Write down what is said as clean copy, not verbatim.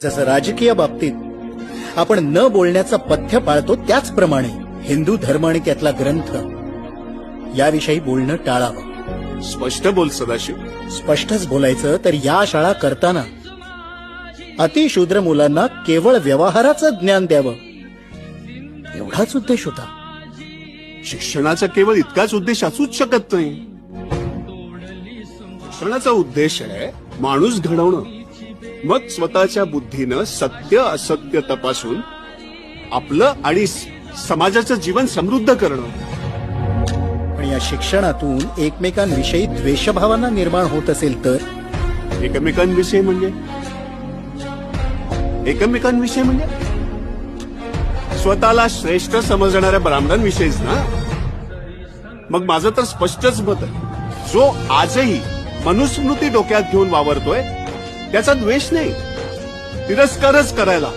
जसं राजकीय बाबतीत आपण न बोलण्याचं पथ्य पाळतो, त्याचप्रमाणे हिंदू धर्म आणि त्यातला ग्रंथ याविषयी बोलणं टाळावं. स्पष्ट बोल सदाशिव. स्पष्टच बोलायचं तर या शाळा करताना अतिशूद्र मुलांना केवळ व्यवहाराचं ज्ञान द्यावं, एवढाच उद्देश होता. शिक्षणाचा केवळ इतकाच उद्देश असूच शकत नाही. शिक्षणाचा उद्देश आहे माणूस घडवणं, मग स्वतःच्या बुद्धीनं सत्य असत्य तपासून आपलं आणि समाजाचं जीवन समृद्ध करणं. पण या शिक्षणातून एकमेकांविषयी द्वेषभावना निर्माण होत असेल तर एकमेकांविषयी म्हणजे स्वतःला श्रेष्ठ समजणाऱ्या ब्राह्मणांविषयीच ना. मग माझं तर स्पष्टच मत आहे, जो आजही मनुस्मृती डोक्यात घेऊन वावरतोय त्याचा द्वेष नाही, तिरस्कारच करायला